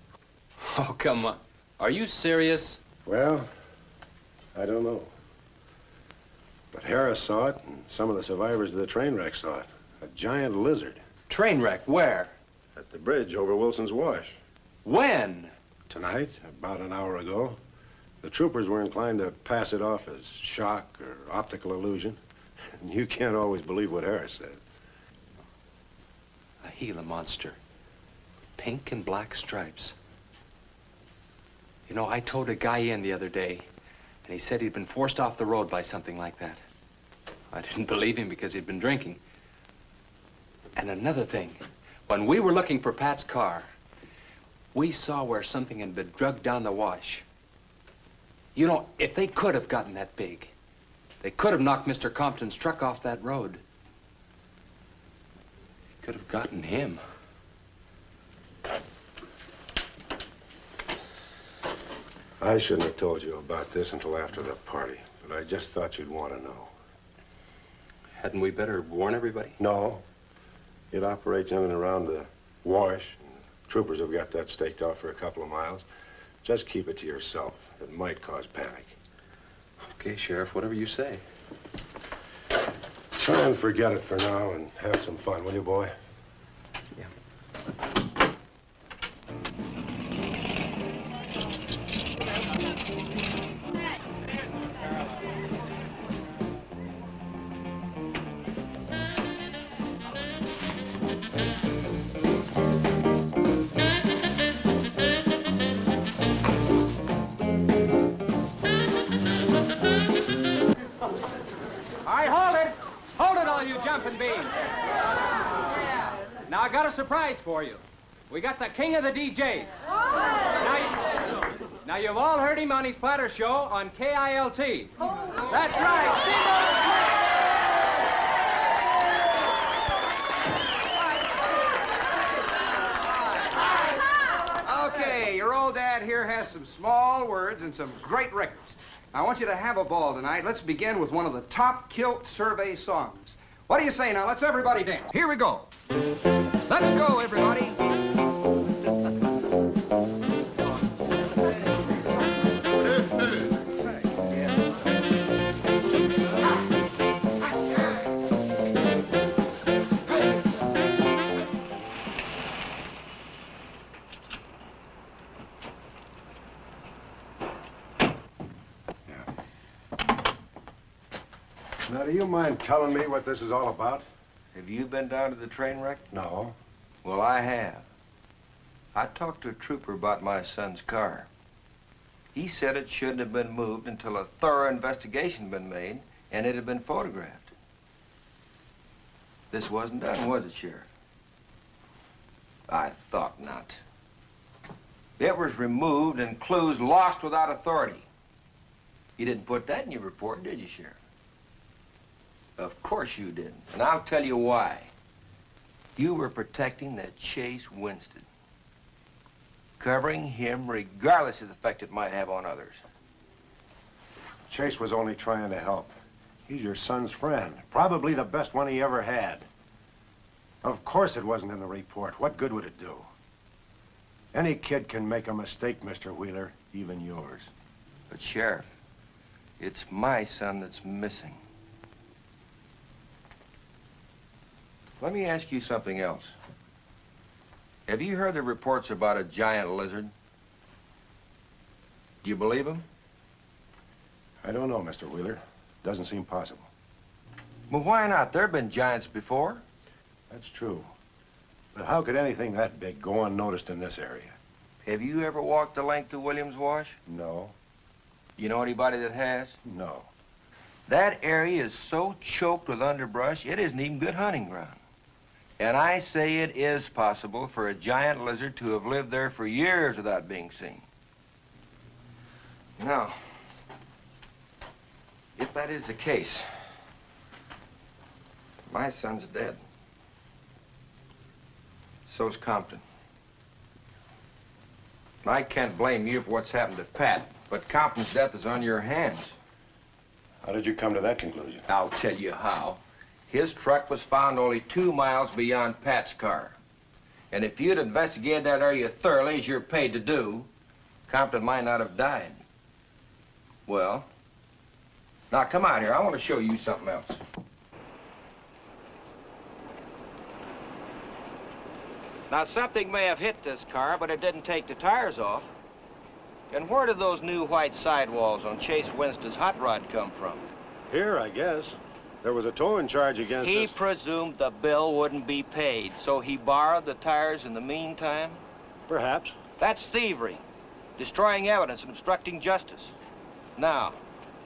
Oh, come on. Are you serious? Well, I don't know. But Harris saw it, and some of the survivors of the train wreck saw it. A giant lizard. Train wreck, where? At the bridge over Wilson's Wash. When? Tonight, about an hour ago. The troopers were inclined to pass it off as shock or optical illusion. And you can't always believe what Harris says. A Gila monster. Pink and black stripes. You know, I towed a guy in the other day, and he said he'd been forced off the road by something like that. I didn't believe him because he'd been drinking. And another thing, when we were looking for Pat's car, we saw where something had been drugged down the wash. You know, if they could have gotten that big, they could have knocked Mr. Compton's truck off that road. They could have gotten him. I shouldn't have told you about this until after the party, but I just thought you'd want to know. Hadn't we better warn everybody? No. It operates in and around the wash. Troopers have got that staked out for a couple of miles. Just keep it to yourself. It might cause panic. Okay, Sheriff, whatever you say. Try and forget it for now and have some fun, will you, boy? Now, I got a surprise for you. We got the king of the DJs. Now, you've all heard him on his platter show on KILT. That's right. Okay, your old dad here has some small words and some great records. I want you to have a ball tonight. Let's begin with one of the top kilt survey songs. What do you say now? Let's everybody dance. Here we go. Let's go, everybody. Now, do you mind telling me what this is all about? Have you been down to the train wreck? No. Well, I have. I talked to a trooper about my son's car. He said it shouldn't have been moved until a thorough investigation had been made and it had been photographed. This wasn't done, was it, Sheriff? I thought not. It was removed and clues lost without authority. You didn't put that in your report, did you, Sheriff? Of course you didn't, and I'll tell you why. You were protecting that Chase Winstead, covering him regardless of the effect it might have on others. Chase was only trying to help. He's your son's friend, probably the best one he ever had. Of course it wasn't in the report. What good would it do? Any kid can make a mistake, Mr. Wheeler, even yours. But, Sheriff, it's my son that's missing. Let me ask you something else. Have you heard the reports about a giant lizard? Do you believe them? I don't know, Mr. Wheeler. Doesn't seem possible. Well, why not? There have been giants before. That's true. But how could anything that big go unnoticed in this area? Have you ever walked the length of Williams Wash? No. You know anybody that has? No. That area is so choked with underbrush, it isn't even good hunting ground. And I say it is possible for a giant lizard to have lived there for years without being seen. Now, if that is the case, my son's dead. So's Compton. I can't blame you for what's happened to Pat, but Compton's death is on your hands. How did you come to that conclusion? I'll tell you how. His truck was found only 2 miles beyond Pat's car. And if you'd investigated that area thoroughly, as you're paid to do, Compton might not have died. Well, Now, come out here. I want to show you something else. Now, something may have hit this car, but it didn't take the tires off. And where did those new white sidewalls on Chase Winstead's hot rod come from? Here, I guess. There was a towing charge against He us. presumed the bill wouldn't be paid, so he borrowed the tires in the meantime? Perhaps. That's thievery, destroying evidence and obstructing justice. Now,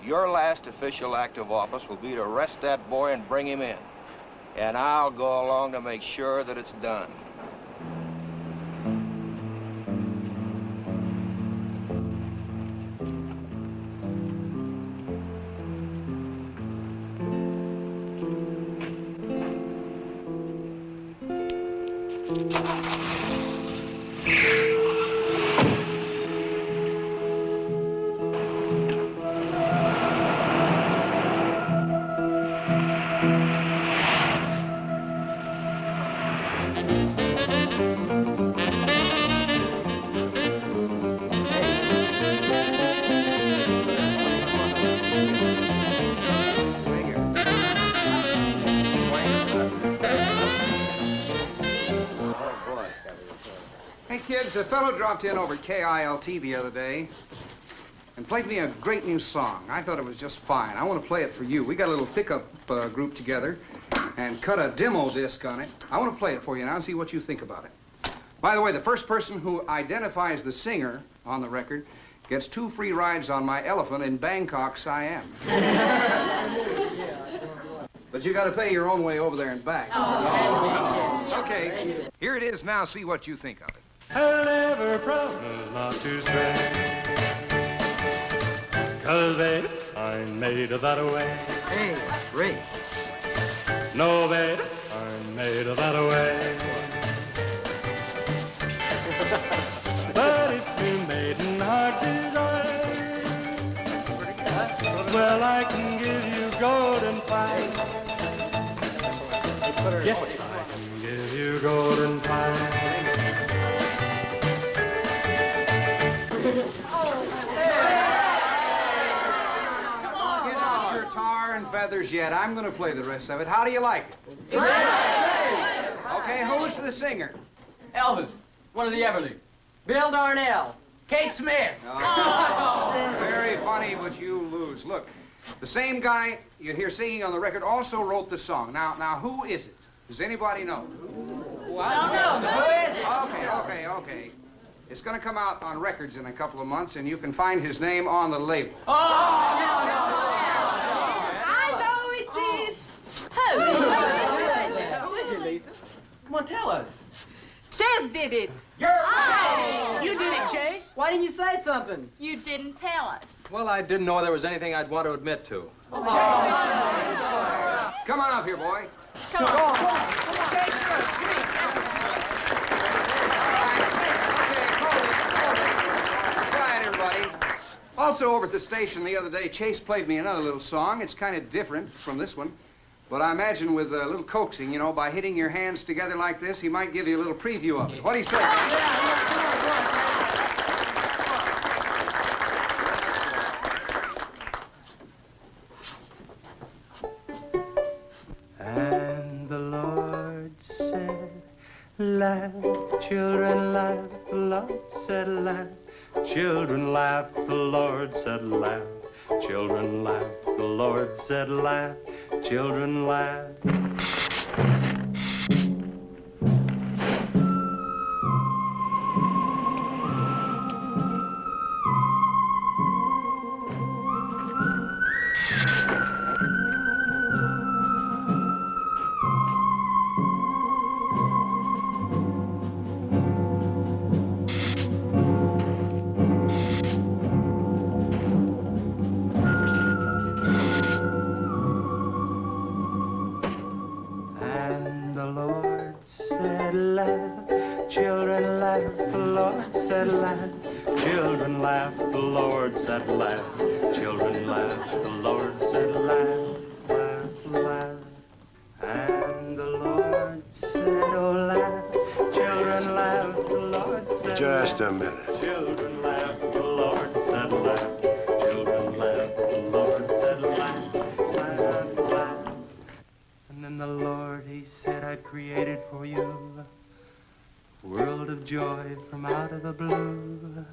your last official act of office will be to arrest that boy and bring him in. And I'll go along to make sure that it's done. A fellow dropped in over at KILT the other day and played me a great new song. I thought it was just fine. I want to play it for you. We got a little pickup group together and cut a demo disc on it. I want to play it for you now and see what you think about it. By the way, the first person who identifies the singer on the record gets 2 free rides on my elephant in Bangkok, Siam. But you got to pay your own way over there and back. Okay, here it is now. See what you think of it. I'll never promise not to stray, 'cause baby, I'm made of that way. Hey, Ray. No, baby, I'm made of that way. But if you maiden heart desire, well, I can give you golden fire. Yes, I can give you golden fire. Feathers yet. I'm going to play the rest of it. How do you like it? Okay, who's the singer? Elvis, one of the Everlys. Bill Darnell. Kate Smith. Oh, very funny, but you lose. Look, the same guy you hear singing on the record also wrote the song. Now, who is it? Does anybody know? Well, no. Who is it? Okay. It's going to come out on records in a couple of months, and you can find his name on the label. Who is it, Lisa? Come on, tell us. Chase did it. You did it, Chase. Why didn't you say something? You didn't tell us. Well, I didn't know there was anything I'd want to admit to. Come on up here, boy. Come on. Chase, Quiet, everybody. Also, over at the station the other day, Chase played me another little song. It's kind of different from this one. But I imagine with a little coaxing, you know, by hitting your hands together like this, he might give you a little preview of it. What do you say? And the Lord said, laugh, children, laugh. The Lord said, laugh. Children laugh. The Lord said, laugh. Children laugh. The Lord said, laugh. Children laugh. Children laugh, the Lord said laugh. Children laugh, the Lord said laugh, laugh, laugh. And the Lord said, oh, laugh. Children laugh, the Lord said Just laugh. a minute. Children laugh, the Lord said laugh. Children laugh, the Lord said laugh. world of joy from out of the blue.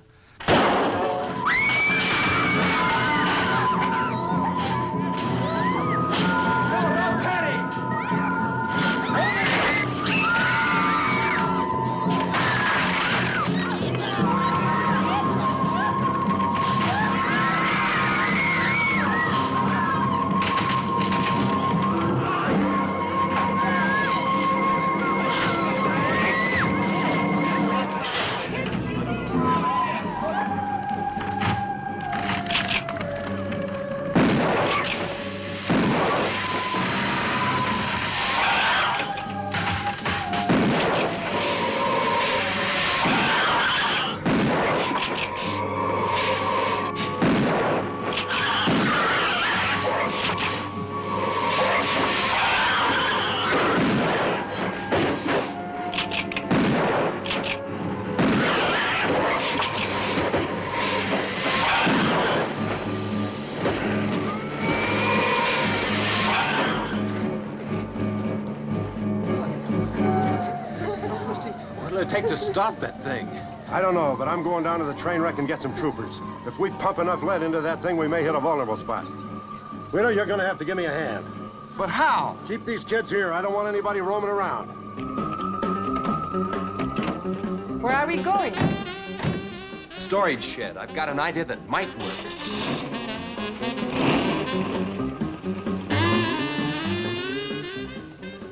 What'll it take to stop that thing? I don't know, but I'm going down to the train wreck and get some troopers. If we pump enough lead into that thing, we may hit a vulnerable spot. Wheeler, you're gonna have to give me a hand. But how? Keep these kids here. I don't want anybody roaming around. Where are we going? Storage shed. I've got an idea that might work.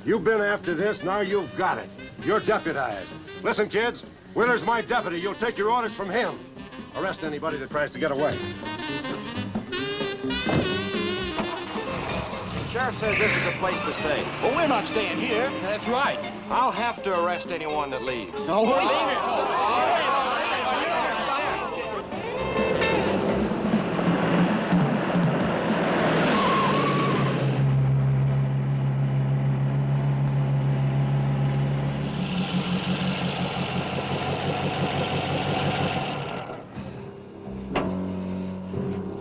You've been after this, now you've got it. You're deputized. Listen, kids, Wheeler's my deputy. You'll take your orders from him. Arrest anybody that tries to get away. The sheriff says this is a place to stay. Well, we're not staying here. That's right. I'll have to arrest anyone that leaves. No, we're leaving.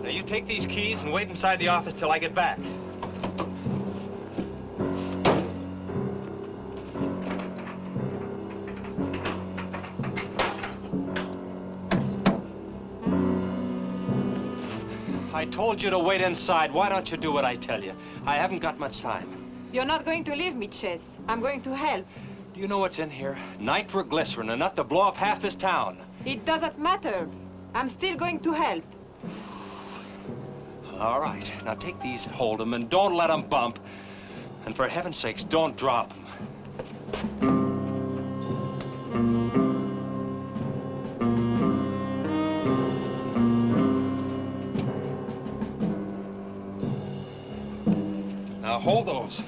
Now, you take these keys and wait inside the office till I get back. I told you to wait inside. Why don't you do what I tell you? I haven't got much time. You're not going to leave me, Chase. I'm going to help. Do you know what's in here? Nitroglycerin, enough to blow up half this town. It doesn't matter. I'm still going to help. All right. Now take these, hold them, and don't let them bump. And for heaven's sakes, don't drop them. Now hold those.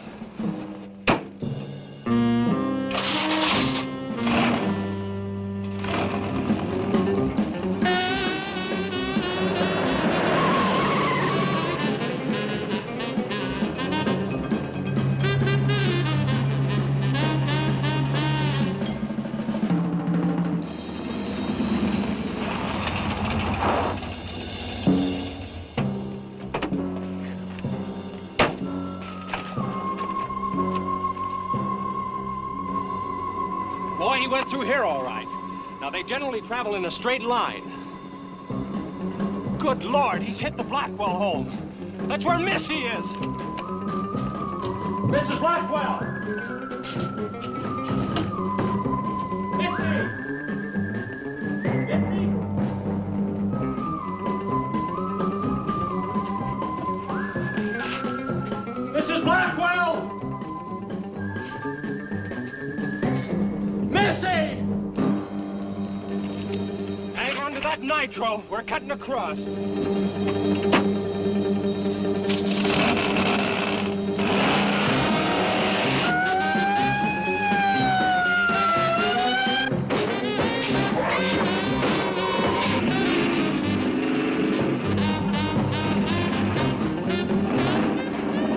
Boy, he went through here all right. Now, they generally travel in a straight line. Good Lord, he's hit the Blackwell home. That's where Missy is. Mrs. Blackwell! Missy! Missy! Mrs. Blackwell! Missy! Hang on to that nitro. We're cutting across.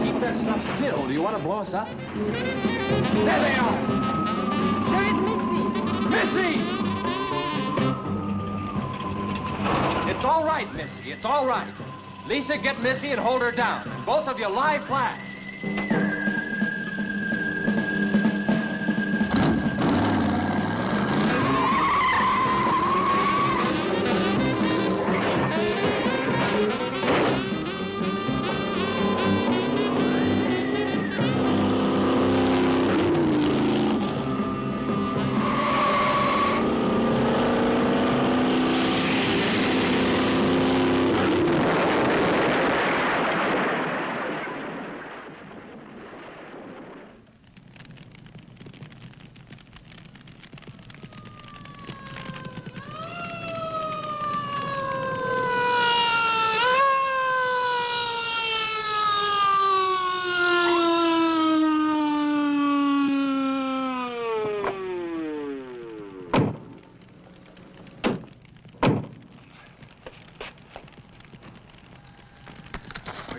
Keep that stuff still. Do you want to blow us up? There they are! There is Missy. Missy! It's all right, Missy. It's all right. Lisa, get Missy and hold her down. Both of you lie flat.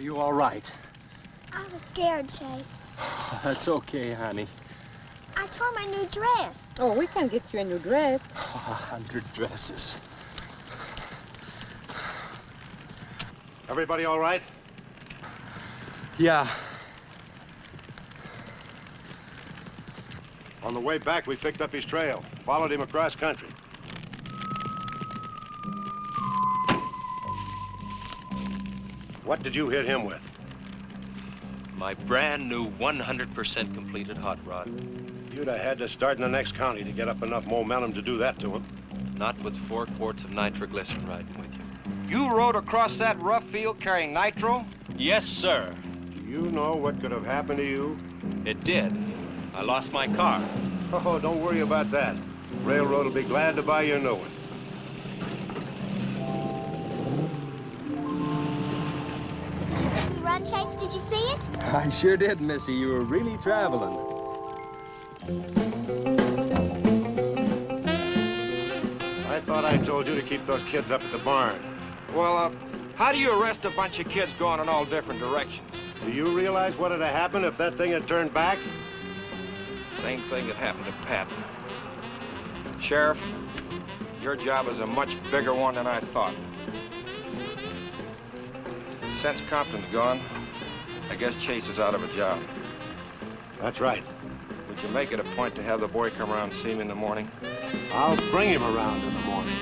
you all right? I was scared, Chase. That's okay, honey. I tore my new dress. Oh, we can get you a new dress. 100 dresses. Everybody all right? Yeah. On the way back, we picked up his trail, followed him across country. What did you hit him with? My brand new 100% completed hot rod. You'd have had to start in the next county to get up enough momentum to do that to him. Not with 4 quarts of nitroglycerin riding with you. You rode across that rough field carrying nitro? Yes, sir. Do you know what could have happened to you? It did. I lost my car. Oh, don't worry about that. Railroad will be glad to buy you a new one. Did you see me run, Chase? Did you see it? I sure did, Missy. You were really traveling. I thought I told you to keep those kids up at the barn. Well, how do you arrest a bunch of kids going in all different directions? Do you realize what would have happened if that thing had turned back? Same thing that happened to Pat. Sheriff, your job is a much bigger one than I thought. Since Compton's gone, I guess Chase is out of a job. That's right. Would you make it a point to have the boy come around and see me in the morning? I'll bring him around in the morning.